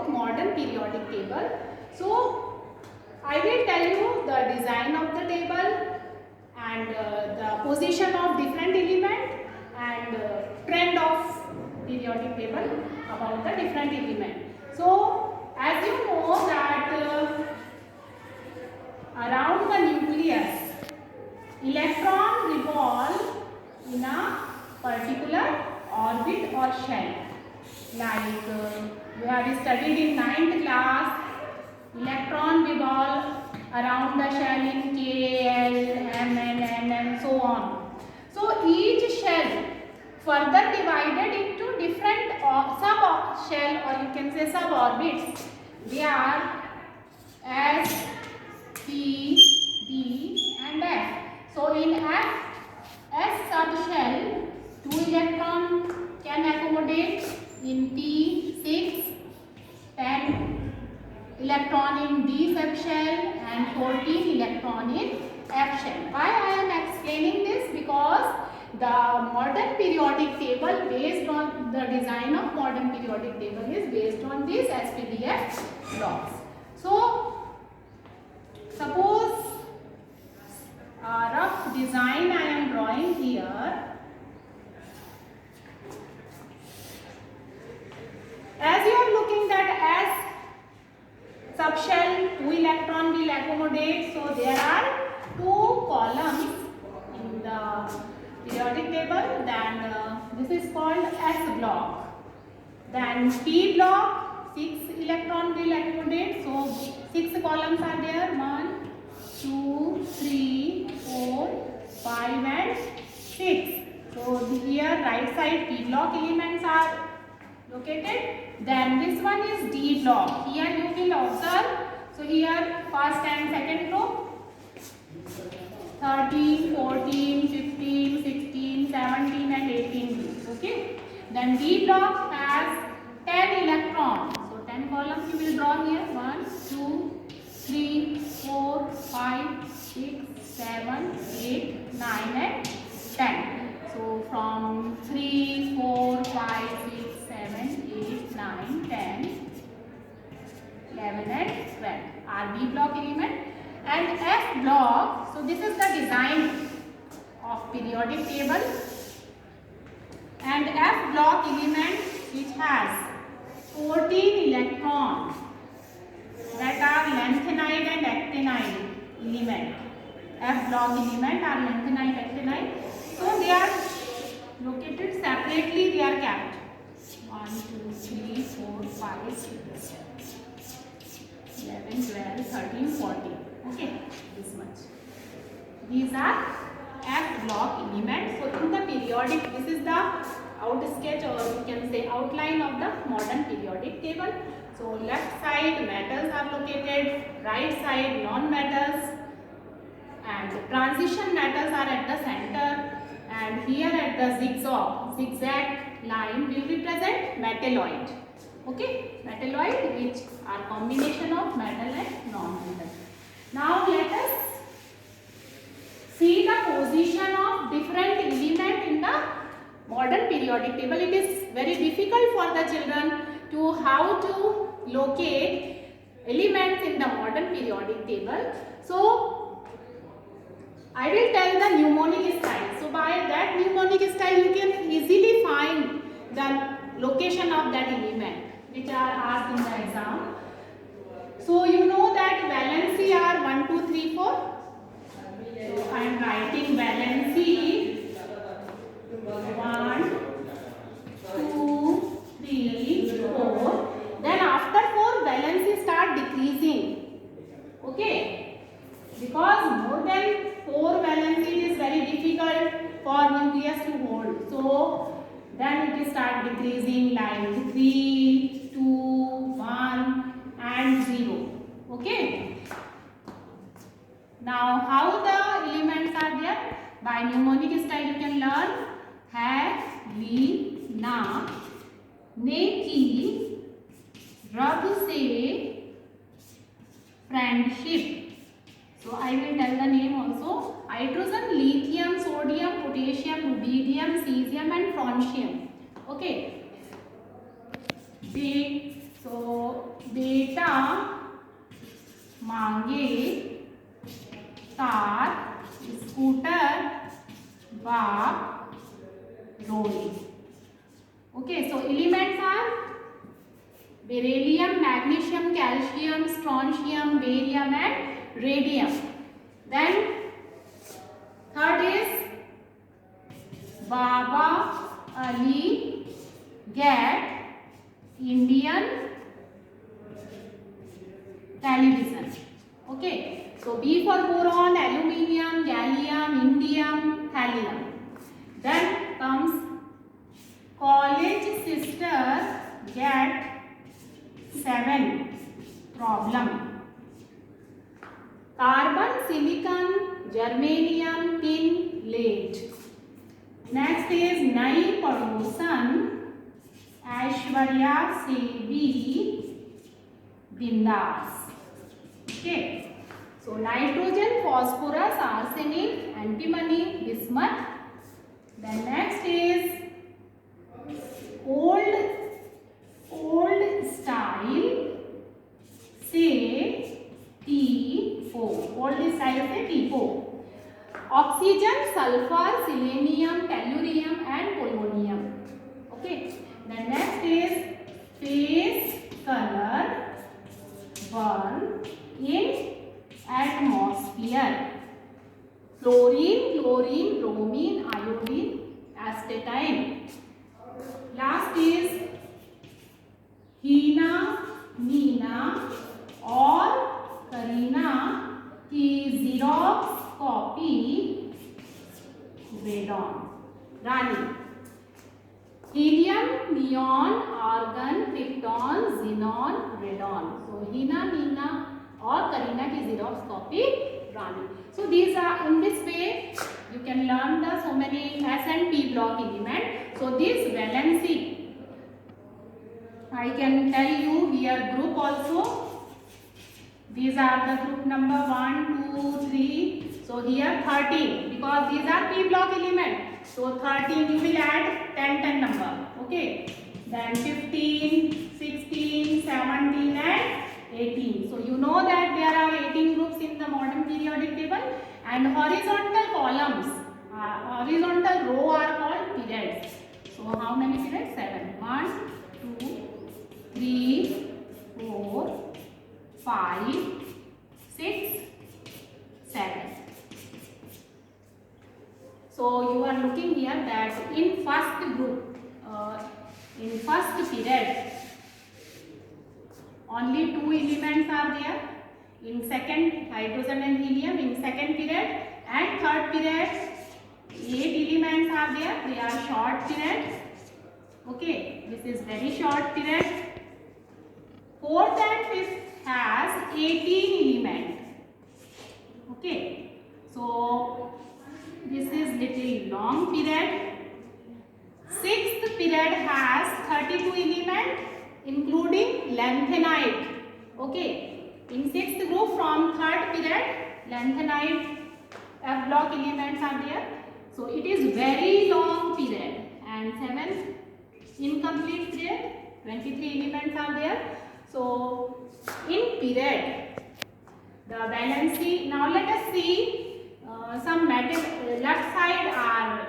about modern periodic table. So I will tell you the design of the table and the position of different element and trend of periodic table about the different element. So as you know that around the nucleus electron revolve in a particular orbit or shell. Like you have studied in 9th class, electron revolve around the shell in K, L, M, N, N and so on. So each shell further divided into different sub shell, or you can say sub orbits. They are S, P, D and F. So in F, S subshell, 2 electron can accommodate. In P, 6, 10 electron in D subshell and 14 electron in F shell. Why I am explaining this? Because the modern periodic table, based on the design of modern periodic table, is based on these SPDF blocks. So suppose a rough design I am drawing here. As you are looking that S subshell 2 electron will accommodate, so there are 2 columns in the periodic table. Then this is called S block. Then P block 6 electron will accommodate, so 6 columns are there. 1, 2, 3, 4, 5 and 6. So here right side P block elements are located. Then this one is D block. Here you will observe. So here first and second row, 13, 14, 15, 16, 17 and 18. Okay. Then D block has 10 electrons. So 10 columns you will draw here. 1, 2, 3, 4, 5, 6, 7, 8, 9 and 10. So from 3, 4, 5, 6, 7, 8, 9, 10, 11 and 12 are B block element. And F block, so this is the design of periodic table. And F block element which has 14 electrons that are lanthanide and actinide element. F block element are lanthanide, actinide. So they are located separately, they are kept. 1, 2, 3, 4, 5, 6, 11, 12, 13, 14. Okay, this much. These are F block elements. So in the periodic, this is the out sketch, or you can say outline of the modern periodic table. So left side metals are located, right side non-metals, and transition metals are at the center, and here at the zigzag line will represent metalloid. Okay, metalloid, which are combination of metal and non-metal. Now let us see the position of different element in the modern periodic table. It is very difficult for the children to how to locate elements in the modern periodic table. So I will tell the mnemonic style. So by that mnemonic style you can easily find the location of that element which are asked in the exam. So you know that valency are 1, 2, 3, 4. So I am writing valency 1, 2, 3, 4. Then after 4 valency start decreasing. Okay. Because more than 4 valency is very difficult for nucleus to hold. So then it start decreasing like 3, 2, 1 and 0. Okay. Now how the elements are there? By mnemonic style you can learn है, ली, ना, ने की, रब से, friendship. So I will tell the name also. Hydrogen, lithium, sodium, potassium, rubidium, cesium and francium. Okay. They So बेटा मांगे car, scooter, बाप रोए. Okay, so elements are beryllium, magnesium, calcium, strontium, barium and radium. Then third is Baba Ali get Indian television. Okay, so B for boron, aluminium, gallium, indium, thallium. Then comes college sister get 7 problem. Carbon, silicon, germanium, tin, lead. Next is नई पड़ोसन ऐश्वर्या से भी बिंदास. Okay, so nitrogen, phosphorus, arsenic, antimony, bismuth. Then next is old style से T4. Old style से T4. Oxygen, sulfur, selenium, tellurium and polonium. Okay. Then next is face color burn in atmosphere. Fluorine, chlorine, bromine, iodine, astatine. Last is हीना, मीना और करीना की xerox copy radon. Rani. Helium, neon, argon, krypton, xenon, radon. So Heena, Meena और करीना की xerox copy Rani. So these are, in this way you can learn the so many S and P block element. So this valency I can tell you here group also. These are the group number 1, 2, 3. So here 13 because these are P block element. So 13 you will add 10 number. Okay. Then 15, 16, 17 and 18. So you know that there are 18 groups in the modern periodic table and horizontal columns, horizontal row are called periods. So how many periods? 7. 1, 2, 3, 4, 5, 6, 7. So you are looking here that in first group, in first period, only 2 elements are there. In second, hydrogen and helium. In second period and third period, 8 elements are there. They are short periods. Okay, this is very short period. Fourth and fifth has 18 elements. Okay, so this is little long period. Sixth period has 32 elements including lanthanide. Okay, in sixth group from third period, lanthanide F block elements are there. So it is very long period. And seventh incomplete period, 23 elements are there. So in period, the valency. Now let us see some metal. Left side are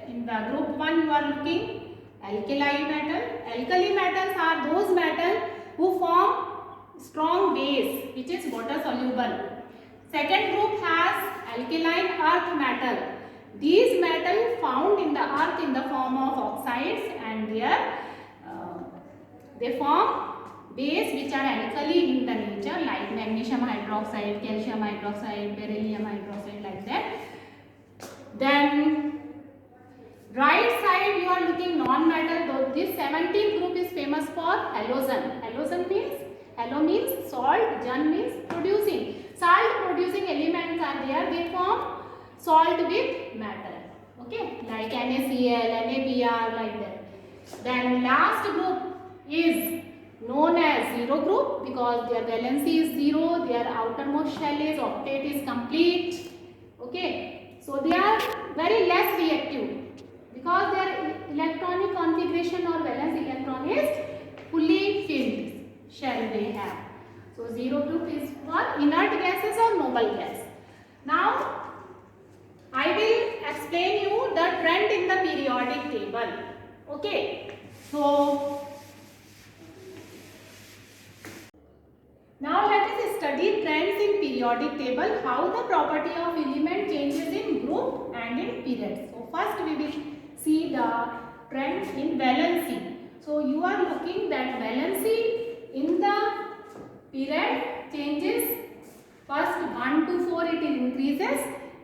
in the group 1 you are looking. Alkali metal. Alkali metals are those metals who form strong base which is water soluble. Second group has alkaline earth metal. These metals found in the earth in the form of oxides and they form base which are alkali in the nature like magnesium hydroxide, calcium hydroxide, beryllium hydroxide, like that. Then right side you are looking non-metal. Though this 17th group is famous for halogen. Halogen means, halo means salt, jan means producing. Salt producing elements are there. They form salt with metal. Okay, like NaCl, NaBr, like that. Then last group is known as zero group because their valency is 0, their outermost shell is octet is complete. Okay, so they are very less reactive because their electronic configuration or valence electron is fully filled. have. So 0 group is for inert gases or noble gas. Now I will explain you the trend in the periodic table. Okay. So now let us study trends in periodic table, how the property of element changes in group and in period. So first we will see the trend in valency. So you are looking that valency in the period changes. First 1 to 4 it increases,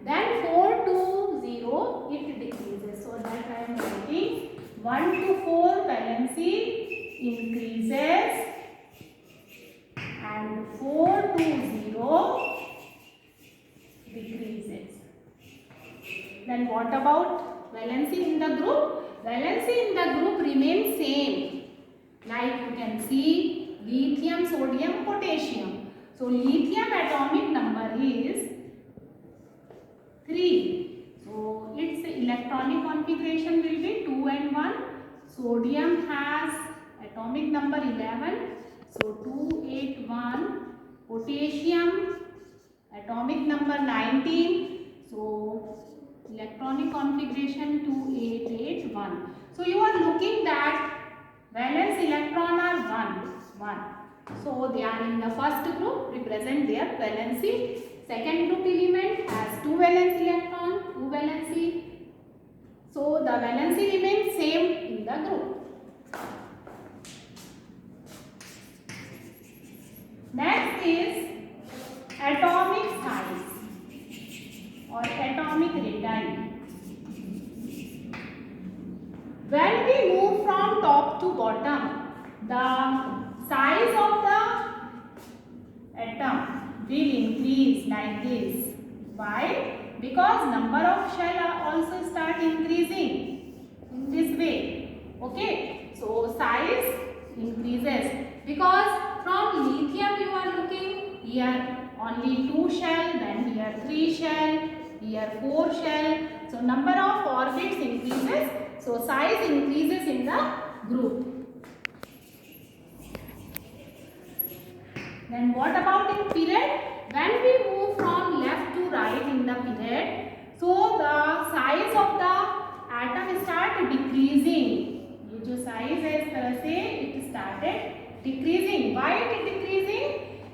then 4 to 0 it decreases. So that I am writing 1 to 4 valency increases and 4 to 0 decreases. Then what about valency in the group? Valency in the group remains same. Like you can see lithium, sodium, potassium. So lithium atomic number is 3. So its electronic configuration will be 2 and 1. Sodium has atomic number 11. So 2, 8, 1. Potassium atomic number 19. So electronic configuration 2, 8, 8, 1. So you are looking that valence electron are 1. So they are in the first group, represent their valency. Second group element has 2 valence electron, 2 valency. So the valency remains same in the group. Next is atomic size or atomic radii. When we move from top to bottom, the size of the atom will increase like this. Why? Because number of shell also start increasing in this way. Okay. So size increases because from lithium you are looking here only 2 shell, then here 3 shell, here 4 shell. So number of orbits increases. So size increases in the group. Then what about in period? When we move from left to right in the period, so the size of the atom start decreasing. ये जो size है इस तरह से it started decreasing. Why it is decreasing?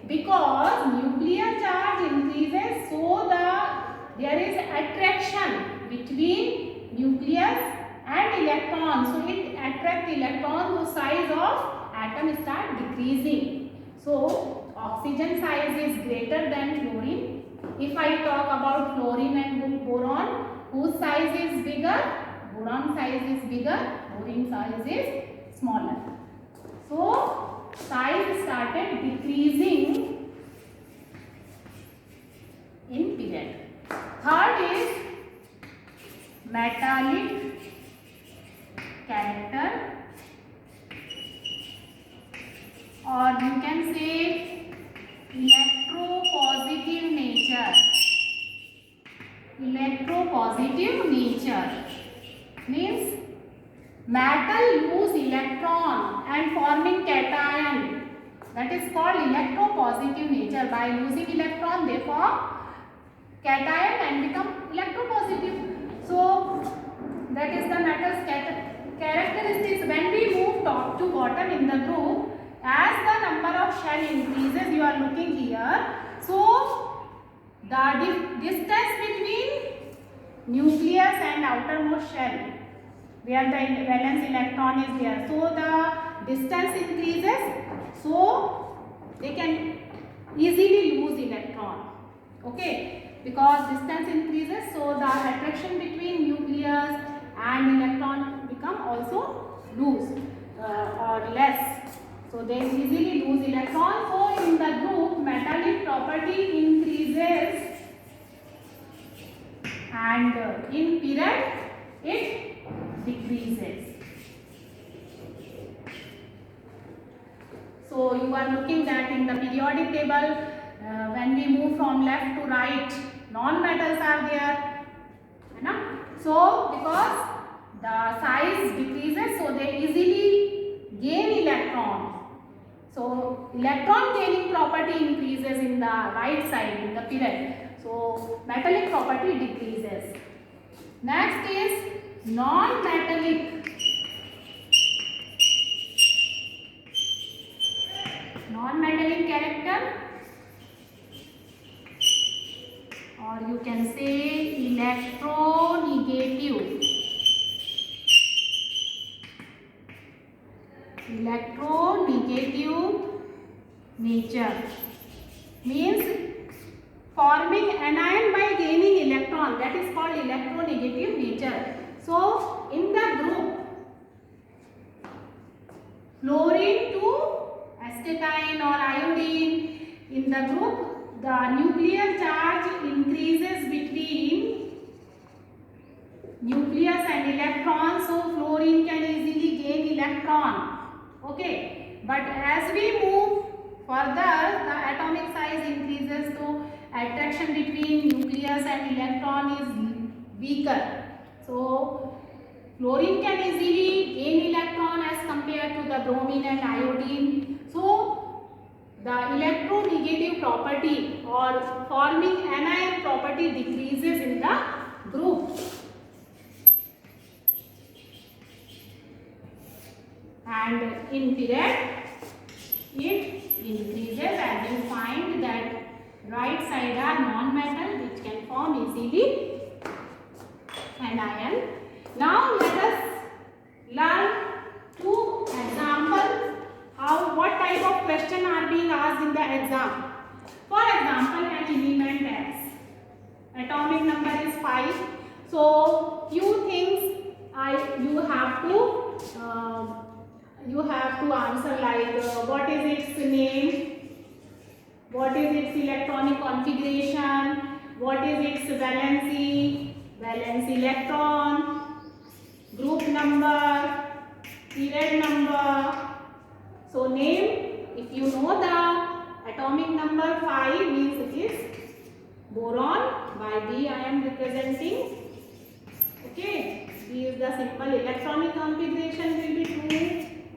Because nuclear charge increases, so there is attraction between nucleus and electron. So it attracts electron, so size of atom start decreasing. So oxygen size is greater than fluorine. If I talk about fluorine and boron, whose size is bigger? Boron size is bigger, fluorine size is smaller. So size started decreasing in period. Third is metallic character, or you can say electropositive nature. Electropositive nature means metal lose electron and forming cation. That is called electropositive nature. By losing electron they form cation and become electropositive. So that is the metal's characteristics. When we move top to bottom in the group, as the number of shell increases, you are looking here. So the distance between nucleus and outermost shell, where the valence electron is there, so the distance increases, so they can easily lose electron. Okay, because distance increases, so the attraction between nucleus and electron become also loose or less. So they easily lose electron. So in the group, metallic property increases, and in period it decreases. So you are looking that in the periodic table, when we move from left to right, non-metals are there. So because the size decreases, so they easily gain electron. So electron gaining property increases in the right side in the pyramid. So metallic property decreases. Next is non-metallic. Non-metallic character, or you can say electronegative. Electronegative nature means forming anion by gaining electron. That is called electronegative nature. So in the group fluorine to astatine or iodine, in the group the nuclear charge increases between nucleus and electron, so fluorine can easily gain electron. Okay, but as we move further, the atomic size increases, so attraction between nucleus and electron is weaker. So fluorine can easily gain electron as compared to the bromine and iodine. So the electronegative property or forming anion property decreases in the group. And in period it increases, and you find that right side are non-metal which can form easily anion. Now let us learn two examples what type of question are being asked in the exam. For example, an element X, atomic number is 5. So few things you have to answer, like what is its name, what is its electronic configuration, what is its valence electron, group number, period number. So name, if you know the atomic number 5 means it is boron. By B I am representing. Okay, B is the symbol. Electronic configuration will be 2,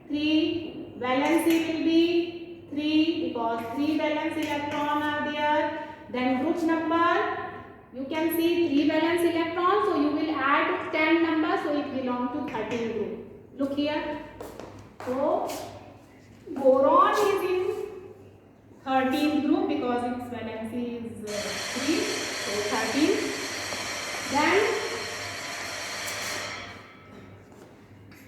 3. Valency will be 3 because 3 valence electron are there. Then group number, you can see 3 valence electrons, so you will add 10 numbers, so it belongs to 13 group. Look here. So boron is in 13th group because its valency is 3, so 13. Then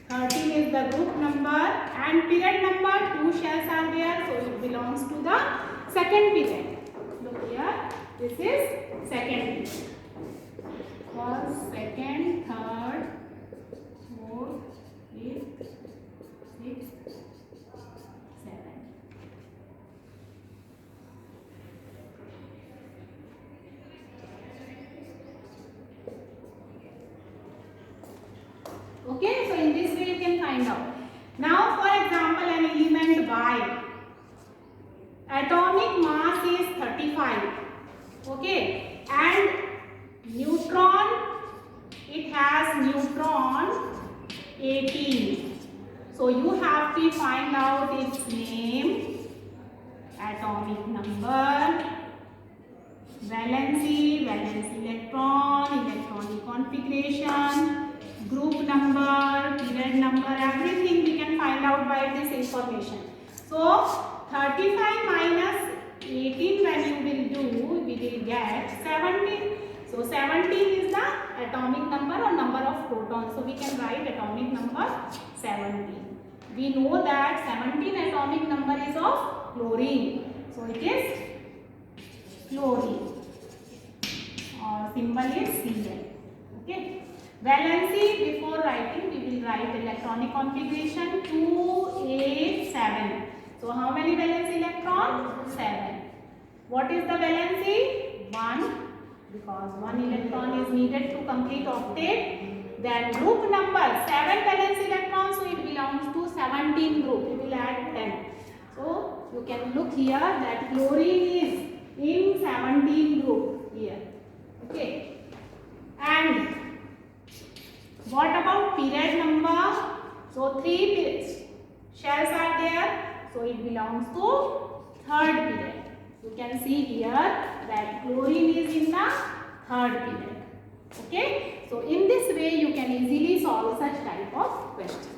13 is the group number, and period number 2 shells are there, so it belongs to the second period. Look here, this is second period. First, second, third, fourth, fifth, sixth, seventh. Okay, so in this way you can find out. Now for example, an element Y, atomic mass is 35. Okay, and neutron, it has neutron 18. So you have to find out its name, atomic number, valence electron, electronic configuration, group number, period number, everything we can find out by this information. So 35 minus 18 when you will do, we will get 17. So 17 is the atomic number or number of protons. So we can write atomic number 17. We know that 17 atomic number is of chlorine. So it is chlorine. Symbol is Cl. Okay. Valency, before writing, we will write electronic configuration 2, 8, 7. So how many valence electron? 7. What is the valency? 1, because 1 electron is needed to complete octet. Then group number, 7 valence electrons, so it belongs to 17 group. We will add 10. So you can look here that chlorine is in 17 group here. Okay. And what about period number? So 3 shells are there. So it belongs to third period. You can see here that chlorine is in the third period. Okay. So in this way you can easily solve such type of question.